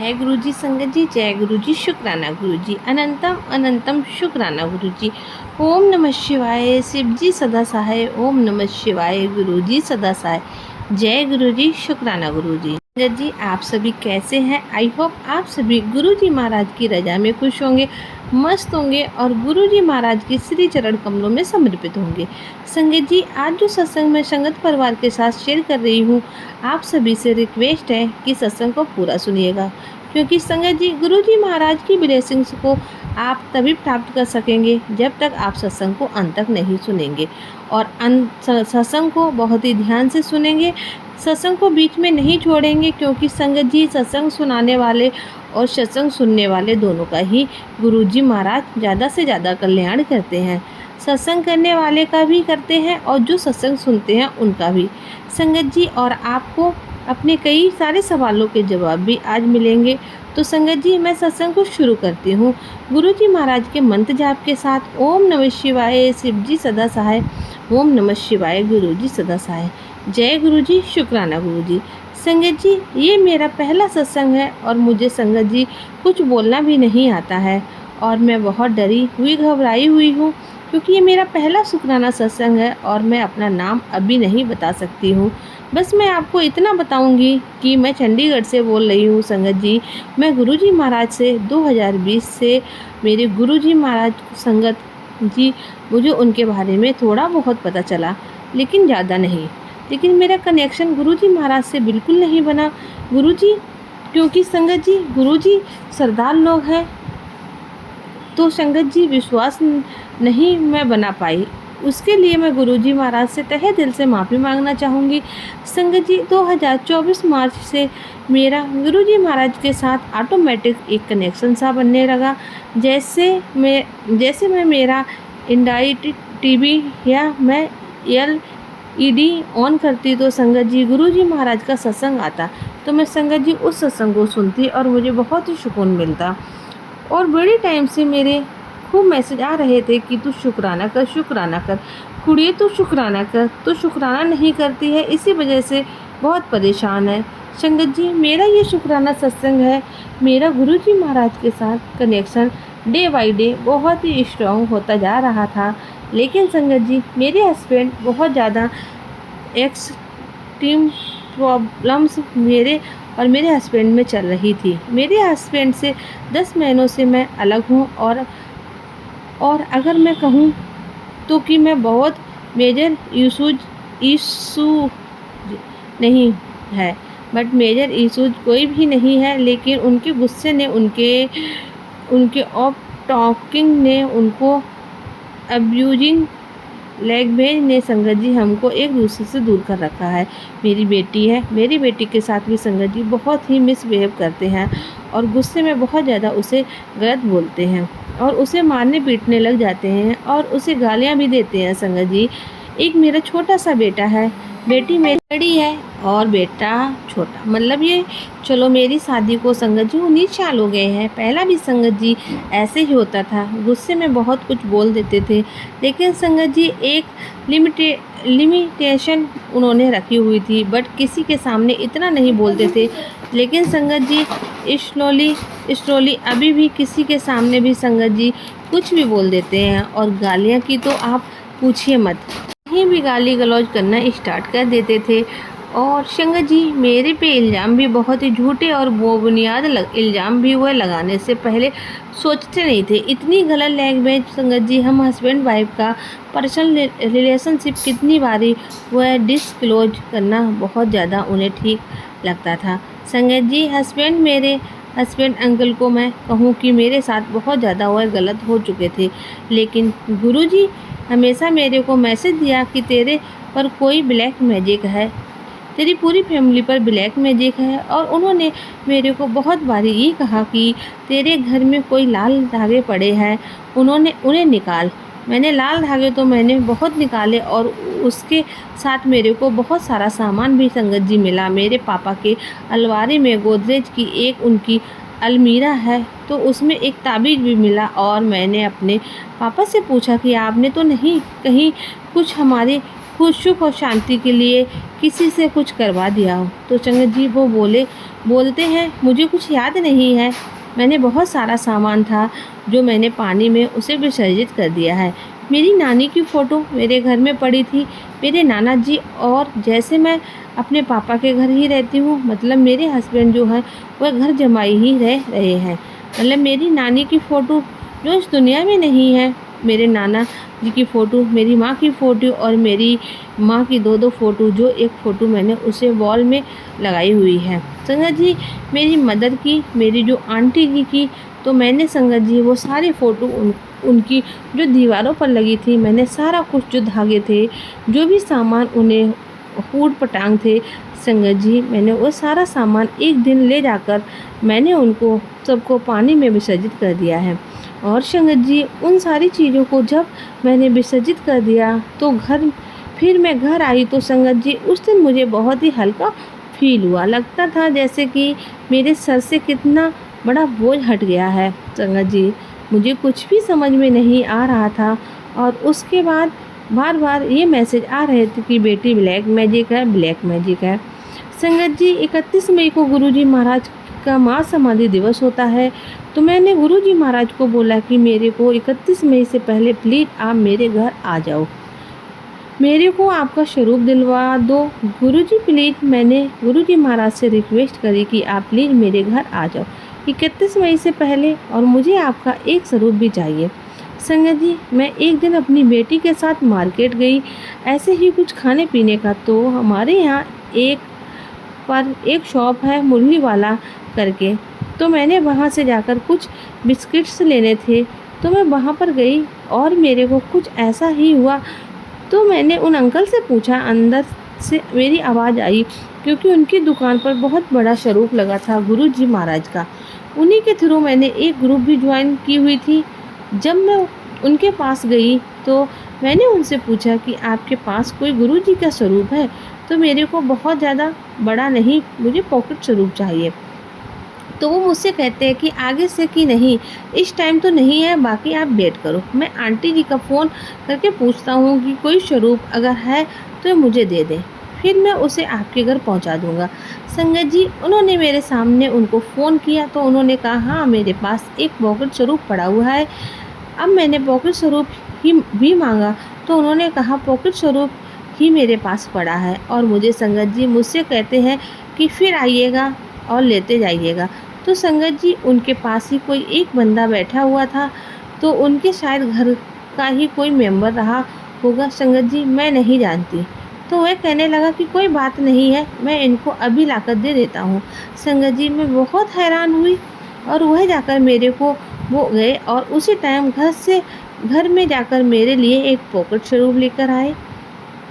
जय गुरु जी संगत जी, जय गुरु जी, शुक्राना गुरु जी, अनंतम अनंतम शुक्राना गुरु जी। ओम नमः शिवाय, शिव जी सदा सहाय। ओम नमः शिवाय, गुरु जी सदा सहाय। जय गुरु जी, शुक्राना गुरु जी। संगत जी, आप सभी कैसे हैं? आई होप आप सभी गुरु जी महाराज की रजा में खुश होंगे, मस्त होंगे और गुरु जी महाराज की श्री चरण कमलों में समर्पित होंगे। संगत जी, आज जो सत्संग मैं संगत परिवार के साथ शेयर कर रही हूँ, आप सभी से रिक्वेस्ट है कि सत्संग को पूरा सुनिएगा, क्योंकि संगत जी, गुरु जी महाराज की ब्लेसिंग्स को आप तभी प्राप्त कर सकेंगे जब तक आप सत्संग को अंत तक नहीं सुनेंगे और सत्संग को बहुत ही ध्यान से सुनेंगे। सत्संग को बीच में नहीं छोड़ेंगे, क्योंकि संगत जी, सत्संग सुनाने वाले और सत्संग सुनने वाले दोनों का ही गुरु जी महाराज ज़्यादा से ज़्यादा कल्याण करते हैं। सत्संग करने वाले का भी करते हैं और जो सत्संग सुनते हैं उनका भी। संगत जी, और आपको अपने कई सारे सवालों के जवाब भी आज मिलेंगे। तो संगत जी, मैं सत्संग को शुरू करती हूँ गुरु जी महाराज के मंत्र जाप के साथ। ओम नमः शिवाय, शिव जी सदा सहाय। ओम नमः शिवाय, गुरु जी सदा सहाय। जय गुरु जी, शुक्राना गुरु जी। संगत जी, ये मेरा पहला सत्संग है और मुझे संगत जी कुछ बोलना भी नहीं आता है और मैं बहुत डरी हुई घबराई हुई हूँ, क्योंकि ये मेरा पहला शुक्राना सत्संग है और मैं अपना नाम अभी नहीं बता सकती हूँ। बस मैं आपको इतना बताऊंगी कि मैं चंडीगढ़ से बोल रही हूँ। संगत जी, मैं गुरुजी महाराज से 2020 से मेरे गुरुजी महाराज संगत जी, मुझे उनके बारे में थोड़ा बहुत पता चला, लेकिन ज़्यादा नहीं। लेकिन मेरा कनेक्शन गुरुजी महाराज से बिल्कुल नहीं बना। गुरुजी, क्योंकि संगत जी, गुरुजी सरदार लोग हैं, तो संगत जी विश्वास नहीं मैं बना पाई। उसके लिए मैं गुरुजी महाराज से तहे दिल से माफ़ी मांगना चाहूँगी। संगत जी, 2024 मार्च से मेरा गुरुजी महाराज के साथ ऑटोमेटिक एक कनेक्शन सा बनने लगा। जैसे मैं मेरा एंड्रॉइड टीवी या मैं एलईडी ऑन करती तो संगत जी गुरुजी महाराज का सत्संग आता, तो मैं संगत जी उस सत्संग को सुनती और मुझे बहुत ही सुकून मिलता। और बड़े टाइम से मेरे खूब मैसेज आ रहे थे कि तू शुक्राना कर, शुक्राना कर, कुड़िए तू शुक्राना कर, तो शुक्राना नहीं करती है, इसी वजह से बहुत परेशान है। संगत जी, मेरा ये शुक्राना सत्संग है। मेरा गुरुजी महाराज के साथ कनेक्शन डे बाई डे बहुत ही स्ट्रॉन्ग होता जा रहा था, लेकिन संगत जी, मेरे हस्बैंड बहुत ज़्यादा एक्सट्रीम प्रॉब्लम्स मेरे हस्बैंड में चल रही थी। मेरे हस्बैंड से 10 महीनों से मैं अलग हूँ और अगर मैं कहूँ तो कि मैं बहुत मेजर इशू नहीं है, बट मेजर इशूज कोई भी नहीं है, लेकिन उनके गुस्से ने, उनके ऑफ टॉकिंग ने, उनको अब्यूजिंग लैंग्वेज ने संगत जी हमको एक दूसरे से दूर कर रखा है। मेरी बेटी है, मेरी बेटी के साथ भी संगत जी बहुत ही मिसबिहेव करते हैं और गुस्से में बहुत ज़्यादा उसे गलत बोलते हैं और उसे मारने पीटने लग जाते हैं और उसे गालियाँ भी देते हैं। संगत जी, एक मेरा छोटा सा बेटा है, बेटी मेरी बड़ी है और बेटा छोटा। मतलब ये चलो, मेरी शादी को संगत जी 19 साल हो गए हैं। पहला भी संगत जी ऐसे ही होता था, गुस्से में बहुत कुछ बोल देते थे, लेकिन संगत जी एक लिमिटेशन उन्होंने रखी हुई थी, बट किसी के सामने इतना नहीं बोलते थे। लेकिन संगत जी स्लोली अभी भी किसी के सामने भी संगत जी कुछ भी बोल देते हैं और गालियाँ की तो आप पूछिए मत, कहीं भी गाली गलौज करना स्टार्ट कर देते थे। और संगत जी, मेरे पे इल्ज़ाम भी बहुत ही झूठे और बेबुनियाद इल्ज़ाम भी हुए, लगाने से पहले सोचते नहीं थे। इतनी गलत लैंग्वेज संगत जी, हम हस्बैंड वाइफ का पर्सनल रिलेशनशिप कितनी बारी वह डिस्क्लोज करना बहुत ज़्यादा उन्हें ठीक लगता था। संगत जी, मेरे हस्बैंड अंकल को मैं कहूँ कि मेरे साथ बहुत ज़्यादा वह गलत हो चुके थे, लेकिन गुरुजी हमेशा मेरे को मैसेज दिया कि तेरे पर कोई ब्लैक मैजिक है, तेरी पूरी फैमिली पर ब्लैक मैजिक है। और उन्होंने मेरे को बहुत बारी ये कहा कि तेरे घर में कोई लाल धागे पड़े हैं, उन्हें निकाल। मैंने लाल धागे तो मैंने बहुत निकाले और उसके साथ मेरे को बहुत सारा सामान भी संगत जी मिला। मेरे पापा के अलमारी में गोदरेज की एक उनकी अलमीरा है, तो उसमें एक ताबीज़ भी मिला और मैंने अपने पापा से पूछा कि आपने तो नहीं कहीं कुछ हमारे खुश सुख और शांति के लिए किसी से कुछ करवा दिया हो। तो संगत जी वो बोलते हैं मुझे कुछ याद नहीं है, मैंने बहुत सारा सामान था जो मैंने पानी में उसे विसर्जित कर दिया है। मेरी नानी की फ़ोटो मेरे घर में पड़ी थी, मेरे नाना जी, और जैसे मैं अपने पापा के घर ही रहती हूँ, मतलब मेरे हस्बैंड जो है वह घर जमाई ही रह रहे हैं। मतलब मेरी नानी की फ़ोटो जो इस दुनिया में नहीं है, मेरे नाना जी की फ़ोटो, मेरी माँ की फ़ोटो और मेरी माँ की दो फ़ोटो, जो एक फ़ोटो मैंने उसे वॉल में लगाई हुई है। संगत जी मेरी मदर की, मेरी जो आंटी जी की, तो मैंने संगत जी वो सारी फ़ोटो उनकी जो दीवारों पर लगी थी, मैंने सारा कुछ जो धागे थे, जो भी सामान उन्हें ऊट पटांग थे, संगत जी मैंने वो सारा सामान एक दिन ले जाकर मैंने उनको सबको पानी में विसर्जित कर दिया है। और संगत जी उन सारी चीज़ों को जब मैंने विसर्जित कर दिया तो फिर मैं घर आई तो संगत जी उस दिन मुझे बहुत ही हल्का फील हुआ। लगता था जैसे कि मेरे सर से कितना बड़ा बोझ हट गया है। संगत जी मुझे कुछ भी समझ में नहीं आ रहा था, और उसके बाद बार बार ये मैसेज आ रहे थे कि बेटी ब्लैक मैजिक है, ब्लैक मैजिक है। संगत जी 31 मई को गुरुजी महाराज का महासमाधि दिवस होता है, तो मैंने गुरुजी महाराज को बोला कि मेरे को 31 मई से पहले प्लीज़ आप मेरे घर आ जाओ, मेरे को आपका स्वरूप दिलवा दो गुरुजी प्लीज़। मैंने गुरुजी महाराज से रिक्वेस्ट करी कि आप प्लीज़ मेरे घर आ जाओ 31 मई से पहले, और मुझे आपका एक स्वरूप भी चाहिए। संगत जी मैं एक दिन अपनी बेटी के साथ मार्केट गई, ऐसे ही कुछ खाने पीने का, तो हमारे यहाँ एक शॉप है मुरली वाला करके, तो मैंने वहाँ से जाकर कुछ बिस्किट्स लेने थे, तो मैं वहाँ पर गई और मेरे को कुछ ऐसा ही हुआ। तो मैंने उन अंकल से पूछा, अंदर से मेरी आवाज़ आई, क्योंकि उनकी दुकान पर बहुत बड़ा स्वरूप लगा था गुरुजी महाराज का। उन्हीं के थ्रू मैंने एक ग्रुप भी ज्वाइन की हुई थी। जब मैं उनके पास गई तो मैंने उनसे पूछा कि आपके पास कोई गुरुजी का स्वरूप है? तो मेरे को बहुत ज़्यादा बड़ा नहीं, मुझे पॉकेट स्वरूप चाहिए। तो वो मुझसे कहते हैं कि आगे से कि नहीं, इस टाइम तो नहीं है, बाकी आप वेट करो, मैं आंटी जी का फ़ोन करके पूछता हूँ कि कोई स्वरूप अगर है तो मुझे दे दें, फिर मैं उसे आपके घर पहुँचा दूँगा। संगत जी उन्होंने मेरे सामने उनको फ़ोन किया तो उन्होंने कहा हाँ मेरे पास एक पॉकेट स्वरूप पड़ा हुआ है। अब मैंने पॉकेट स्वरूप ही भी मांगा तो उन्होंने कहा पॉकेट स्वरूप ही मेरे पास पड़ा है, और मुझे संगत जी मुझसे कहते हैं कि फिर आइएगा और लेते जाइएगा। तो संगत जी उनके पास ही कोई एक बंदा बैठा हुआ था, तो उनके शायद घर का ही कोई मेंबर रहा होगा, संगत जी मैं नहीं जानती। तो वह कहने लगा कि कोई बात नहीं है, मैं इनको अभी लाकर दे देता हूँ। संगत जी मैं बहुत हैरान हुई, और वह जाकर मेरे को वो गए और उसी टाइम घर में जाकर मेरे लिए एक पॉकेट स्वरूप लेकर आए।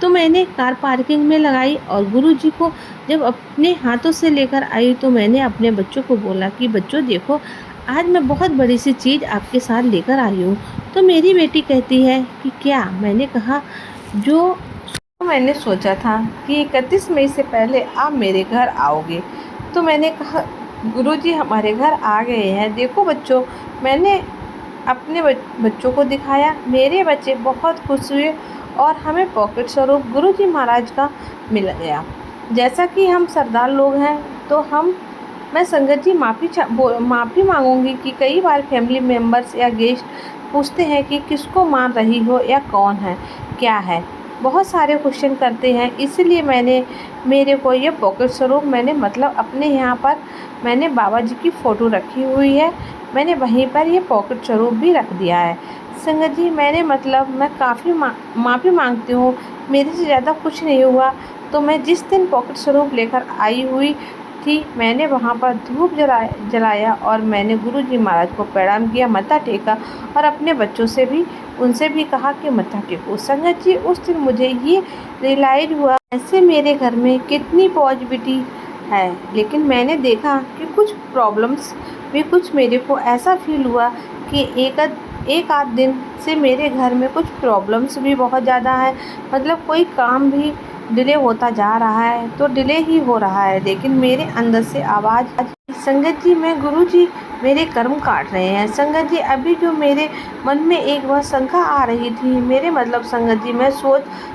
तो मैंने कार पार्किंग में लगाई, और गुरुजी को जब अपने हाथों से लेकर आई तो मैंने अपने बच्चों को बोला कि बच्चों देखो, आज मैं बहुत बड़ी सी चीज़ आपके साथ लेकर आई हूँ। तो मेरी बेटी कहती है कि क्या? मैंने कहा जो मैंने सोचा था कि 31 मई से पहले आप मेरे घर आओगे। तो मैंने कहा गुरुजी हमारे घर आ गए हैं, देखो बच्चों। मैंने अपने बच्चों को दिखाया, मेरे बच्चे बहुत खुश हुए और हमें पॉकेट स्वरूप गुरुजी महाराज का मिल गया। जैसा कि हम सरदार लोग हैं तो मैं संगत जी माफ़ी मांगूंगी कि कई बार फैमिली मेम्बर्स या गेस्ट पूछते हैं कि किसको मान रही हो या कौन है, क्या है, बहुत सारे क्वेश्चन करते हैं। इसलिए मेरे को ये पॉकेट स्वरूप मैंने मतलब अपने यहाँ पर मैंने बाबा जी की फ़ोटो रखी हुई है, मैंने वहीं पर ये पॉकेट स्वरूप भी रख दिया है। संगत जी मैं काफ़ी माफ़ी मांगती हूँ, मेरे से ज़्यादा कुछ नहीं हुआ। तो मैं जिस दिन पॉकेट स्वरूप लेकर आई हुई थी, मैंने वहाँ पर धूप जलाया और मैंने गुरुजी महाराज को प्रणाम किया, मत्था टेका, और अपने बच्चों से भी उनसे भी कहा कि मत्था टेको। संगत जी उस दिन मुझे ये रियलाइज़ हुआ ऐसे मेरे घर में कितनी पॉजिटिविटी है, लेकिन मैंने देखा कि कुछ प्रॉब्लम्स भी, कुछ मेरे को ऐसा फील हुआ कि एक आध दिन से मेरे घर में कुछ प्रॉब्लम्स भी बहुत ज़्यादा है। मतलब कोई काम भी डिले होता जा रहा है तो डिले ही हो रहा है, लेकिन मेरे अंदर से आवाज़। संगत जी मैं गुरुजी मेरे कर्म काट रहे हैं। संगत जी, अभी जो मेरे मन में एक बार शंका आ रही थी, मेरे मतलब संगत जी, मैं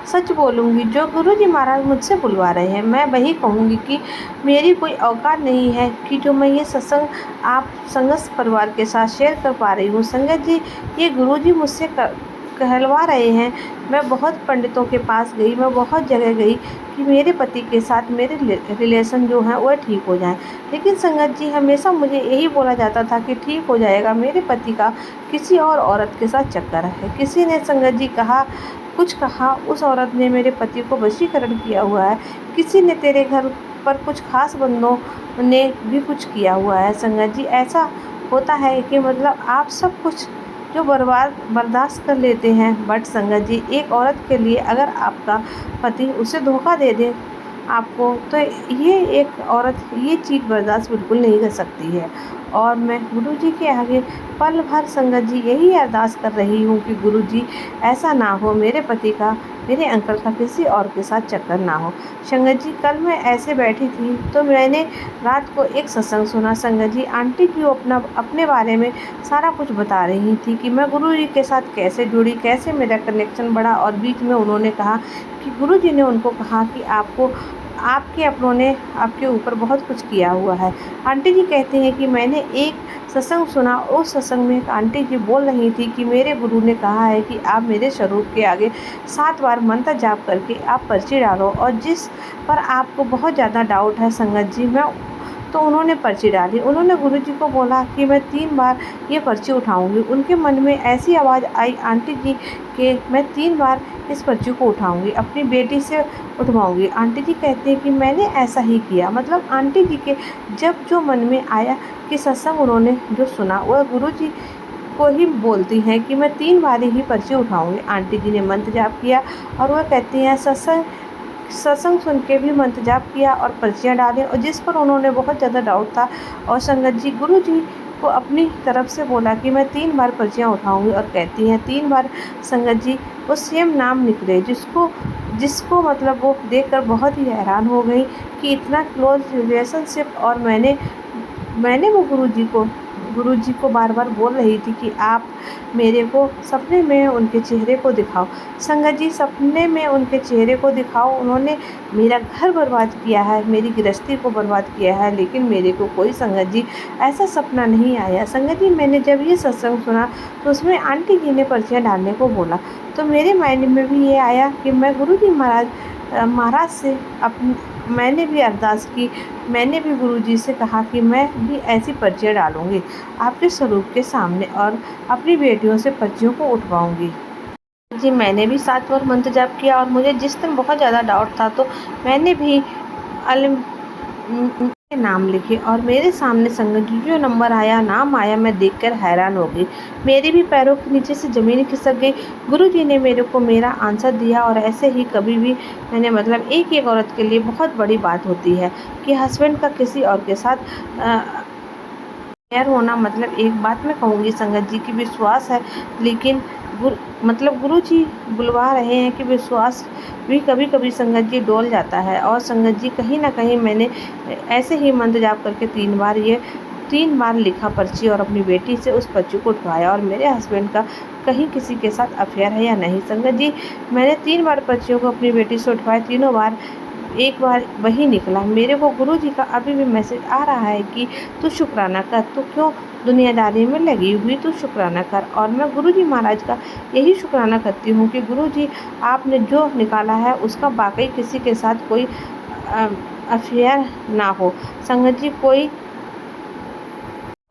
सच बोलूँगी, जो गुरुजी महाराज मुझसे बुलवा रहे हैं, मैं वही कहूँगी कि मेरी कोई औकात नहीं है कि जो मैं ये सत्संग आप संगत परिवार के साथ शेयर कर पा रही हूँ। संगत जी, ये गुरुजी मुझसे कहलवा रहे हैं। मैं बहुत पंडितों के पास गई, मैं बहुत जगह गई कि मेरे पति के साथ मेरे रिलेशन जो हैं वह ठीक हो जाएं। लेकिन संगत जी, हमेशा मुझे यही बोला जाता था कि ठीक हो जाएगा, मेरे पति का किसी और औरत के साथ चक्कर है। किसी ने संगत जी कुछ कहा, उस औरत ने मेरे पति को वशीकरण किया हुआ है। किसी ने तेरे घर पर कुछ खास बंदों ने भी कुछ किया हुआ है। संगत जी, ऐसा होता है कि मतलब आप सब कुछ जो बर्दाश्त कर लेते हैं, बट संगत जी, एक औरत के लिए अगर आपका पति उसे धोखा दे दे आपको, तो ये एक औरत ये चीज़ बर्दाश्त बिल्कुल नहीं कर सकती है। और मैं गुरुजी के आगे पल भर संगत जी यही अरदास कर रही हूँ कि गुरुजी, ऐसा ना हो मेरे पति का, मेरे अंकल का किसी और के साथ चक्कर ना हो। संगत जी, कल मैं ऐसे बैठी थी तो मैंने रात को एक सत्संग सुना। संगत जी, आंटी जी अपने बारे में सारा कुछ बता रही थी कि मैं गुरुजी के साथ कैसे जुड़ी, कैसे मेरा कनेक्शन बढ़ा। और बीच में उन्होंने कहा कि गुरुजी ने उनको कहा कि आपके अपनों ने आपके ऊपर बहुत कुछ किया हुआ है। आंटी जी कहती हैं कि मैंने एक सत्संग सुना, उस सत्संग में एक आंटी जी बोल रही थी कि मेरे गुरु ने कहा है कि आप मेरे स्वरूप के आगे 7 बार मंत्र जाप करके आप पर्ची डालो, और जिस पर आपको बहुत ज़्यादा डाउट है संगत जी, तो उन्होंने पर्ची डाली। उन्होंने गुरुजी को बोला कि मैं 3 बार ये पर्ची उठाऊंगी। उनके मन में ऐसी आवाज़ आई आंटी जी के, मैं 3 बार इस पर्ची को उठाऊंगी, अपनी बेटी से उठवाऊंगी। आंटी जी कहती हैं कि मैंने ऐसा ही किया। मतलब आंटी जी के जब जो मन में आया कि सत्संग उन्होंने जो सुना वह गुरुजी को ही बोलती हैं कि मैं 3 बार ही पर्ची उठाऊंगी। आंटी जी ने मंत्र जाप किया और वह कहती हैं सत्संग सुन के भी मंत्र जाप किया और पर्चियाँ डालें, और जिस पर उन्होंने बहुत ज़्यादा डाउट था। और संगत जी, गुरुजी को अपनी तरफ से बोला कि मैं 3 बार पर्चियाँ उठाऊंगी, और कहती हैं 3 बार संगत जी वो सेम नाम निकले, जिसको मतलब वो देखकर बहुत ही हैरान हो गई कि इतना क्लोज रिलेशनशिप। और मैंने वो गुरुजी को बार बार बोल रही थी कि आप मेरे को सपने में उनके चेहरे को दिखाओ। संगत जी, सपने में उनके चेहरे को दिखाओ। उन्होंने मेरा घर बर्बाद किया है, मेरी गृहस्थी को बर्बाद किया है, लेकिन मेरे को कोई संगत जी ऐसा सपना नहीं आया। संगत जी, मैंने जब ये सत्संग सुना तो उसमें आंटी जी ने पर्चियाँ डालने को बोला, तो मेरे माइंड में भी ये आया कि मैं गुरुजी महाराज से मैंने भी अरदास की। मैंने भी गुरुजी से कहा कि मैं भी ऐसी पर्चियाँ डालूँगी आपके स्वरूप के सामने, और अपनी बेटियों से पर्चियों को उठवाऊँगी। जी, मैंने भी 7 बार मंत्र जाप किया, और मुझे जिस दिन बहुत ज़्यादा डाउट था तो मैंने भी अल के नाम लिखे, और मेरे सामने संगत जी जो नाम आया, मैं देखकर हैरान हो गई। मेरे भी पैरों के नीचे से ज़मीन खिसक गई। गुरुजी ने मेरे को मेरा आंसर दिया। और ऐसे ही कभी भी मैंने मतलब एक औरत के लिए बहुत बड़ी बात होती है कि हस्बैंड का किसी और के साथ अफेयर होना। मतलब एक बात मैं कहूँगी संगत जी की विश्वास है, लेकिन गुरुजी बुलवा रहे हैं कि विश्वास भी कभी कभी संगत जी डोल जाता है। और संगत जी, कहीं ना कहीं मैंने ऐसे ही मंत्र जाप करके 3 बार लिखा पर्ची, और अपनी बेटी से उस पर्ची को उठवाया। और मेरे हस्बैंड का कहीं किसी के साथ अफेयर है या नहीं संगत जी, मैंने 3 बार पर्चियों को अपनी बेटी से उठवाया। तीनों बार एक बार वही निकला। मेरे को गुरुजी का अभी भी मैसेज आ रहा है कि तू शुक्राना कर, तू क्यों दुनियादारी में लगी हुई, तू शुक्राना कर। और मैं गुरुजी महाराज का यही शुक्राना करती हूँ कि गुरुजी, आपने जो निकाला है उसका वाकई किसी के साथ कोई अफेयर ना हो। संगत जी, कोई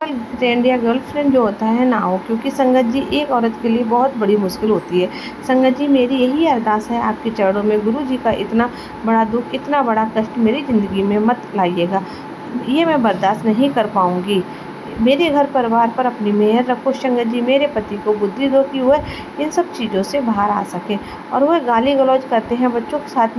फ्रेंड या गर्लफ्रेंड जो होता है ना हो, क्योंकि संगत जी एक औरत के लिए बहुत बड़ी मुश्किल होती है। संगत जी, मेरी यही अरदास है आपके चरणों में, गुरुजी का इतना बड़ा दुख, इतना बड़ा कष्ट मेरी ज़िंदगी में मत लाइएगा। ये मैं बर्दाश्त नहीं कर पाऊँगी। मेरे घर परिवार पर अपनी मेहर रखो संगत जी। मेरे पति को बुद्धि दो कि वह इन सब चीज़ों से बाहर आ सके। और वह गाली गलौज करते हैं, बच्चों के साथ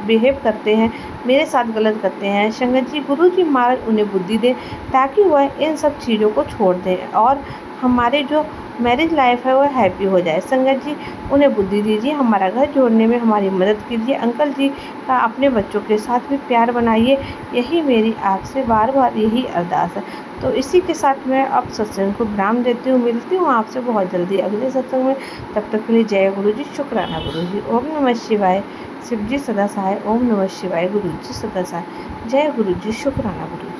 बिहेव करते हैं, मेरे साथ गलत करते हैं। संगत जी, गुरुजी महाराज उन्हें बुद्धि दें ताकि वह इन सब चीज़ों को छोड़ दें, और हमारे जो मैरिज लाइफ है वह हैप्पी हो जाए। संगत जी, उन्हें बुद्धि दीजिए, हमारा घर जोड़ने में हमारी मदद कीजिए। अंकल जी का अपने बच्चों के साथ भी प्यार बनाइए। यही मेरी आपसे बार बार यही अरदास है। तो तो इसी के साथ मैं अब सत्संग को विराम देती हूँ। मिलती हूँ आपसे बहुत जल्दी अगले सत्संग में। तब तक के लिए जय गुरु जी, शुक्राना गुरु जी। ओम नमः शिवाय, शिव जी सदा सहाय। ओम नमः शिवाय, गुरु जी सदा सहाय। जय गुरु जी, शुक्राना गुरु जी।